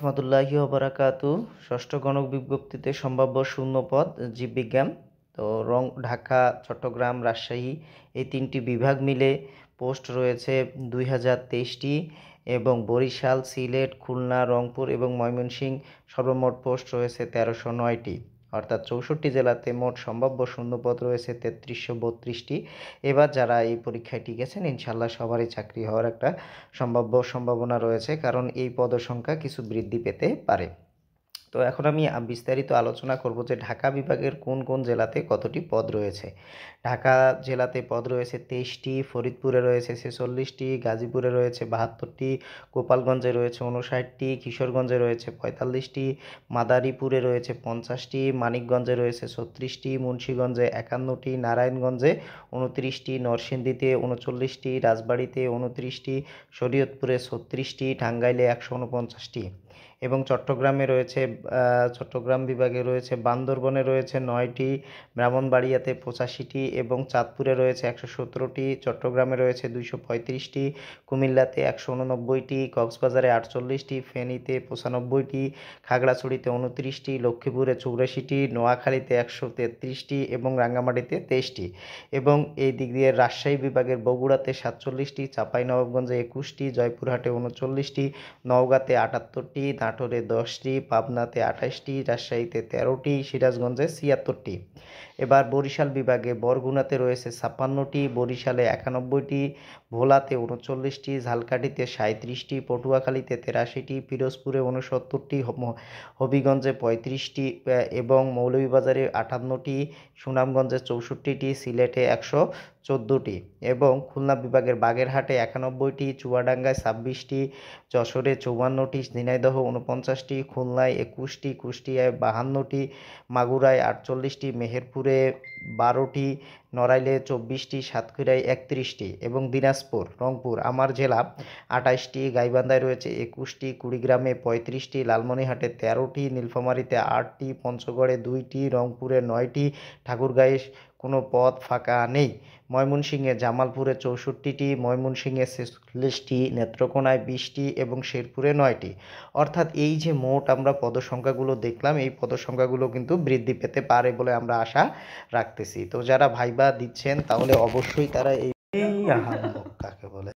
রহমতুল্লাহি ওবারাকাতু। ষষ্ঠ গণক বিজ্ঞপ্তিতে সম্ভাব্য শূন্য পদ জীববিজ্ঞান। তো ঢাকা, চট্টগ্রাম, রাজশাহী এই তিনটি বিভাগ মিলে পোস্ট রয়েছে 2023টি এবং বরিশাল, সিলেট, খুলনা, রংপুর এবং ময়মনসিংহ সর্বমোট পোস্ট রয়েছে 1309টি। অর্থাৎ 64টি জেলাতে মোট সম্ভাব্য শূন্যপদ রয়েছে 3332টি। এবার যারা এই পরীক্ষায় টিকেছেন ইনশাল্লাহ সবারই চাকরি হওয়ার একটা সম্ভাবনা রয়েছে, কারণ এই পদসংখ্যা কিছু বৃদ্ধি পেতে পারে। তো এখন আমি বিস্তারিত আলোচনা করব যে ঢাকা বিভাগের কোন কোন জেলাতে কতটি পদ রয়েছে। ঢাকা জেলাতে পদ রয়েছে 23টি, ফরিদপুরে রয়েছে 46টি, গাজীপুরে রয়েছে 72টি, গোপালগঞ্জে রয়েছে 59টি, কিশোরগঞ্জে রয়েছে 45টি, মাদারীপুরে রয়েছে 50টি, মানিকগঞ্জে রয়েছে 36টি, মুন্সিগঞ্জে 51টি, নারায়ণগঞ্জে 29টি, নরসিংদীতে 39টি, রাজবাড়ীতে 29টি, শরীয়তপুরে 36টি, টাঙ্গাইলে 149টি এবং চট্টগ্রাম বিভাগে রয়েছে বান্দরবনে রয়েছে 9টি, ব্রাহ্মণবাড়িয়াতে 85টি এবং চাঁদপুরে রয়েছে 117টি, চট্টগ্রামে রয়েছে 235টি, কুমিল্লাতে 189টি, কক্সবাজারে 48টি, ফেনীতে 95টি, খাগড়াছড়িতে 29টি, লক্ষ্মীপুরে 84টি, নোয়াখালীতে 133টি এবং রাঙ্গামাটিতে 23টি এবং এই দিক দিয়ে রাজশাহী বিভাগের বগুড়াতে 47টি, চাঁপাইনবাবগঞ্জে 21টি, জয়পুরহাটে 39টি, নওগাঁতে 78টি, নাটোরে 10টি, পাবনাতে 28টি, রাজশাহীতে 13টি, সিরাজগঞ্জে 76টি। এবার বরিশাল বিভাগে বরগুনাতে রয়েছে 56টি, বরিশালে 91টি, ভোলাতে 39টি, ঝালকাঠিতে 37টি, পটুয়াখালীতে 83টি, পিরোজপুরে 69টি, হবিগঞ্জে 35টি এবং মৌলভীবাজারে 58টি, সুনামগঞ্জে 64টি, সিলেটে 114টি এবং খুলনা বিভাগের বাগেরহাটে 91টি, চুয়াডাঙ্গায় 26টি, যশোরে 54টি, ঝিনাইদহ 49টি, খুলনায় 21টি, কুষ্টিয়ায় 52টি, মাগুরায় 48টি, মেহেরপুরে 12টি, নড়াইলে 24টি, সাতক্ষীরায় 31টি এবং দিনাজপুর, রংপুর আমার জেলা 28টি, গাইবান্ধায় রয়েছে 21টি, কুড়িগ্রামে 35টি, লালমনিরহাটে 13টি, নীলফামারীতে 8টি, পঞ্চগড়ে 2টি, রংপুরে 9টি, ঠাকুরগাঁয়ে কোনো পদ ফাঁকা নেই, ময়মনসিংহে জামালপুরে 64টি, ময়মনসিংহে 46টি, নেত্রকোনায় 20টি এবং শেরপুরে 9টি। অর্থাৎ এই যে মোট আমরা পদসংখ্যাগুলো দেখলাম, এই পদসংখ্যাগুলো কিন্তু বৃদ্ধি পেতে পারে বলে আমরা আশা রাখতেছি। তো যারা ভাইবা দিচ্ছেন তাহলে অবশ্যই তারা এই কাকে বলে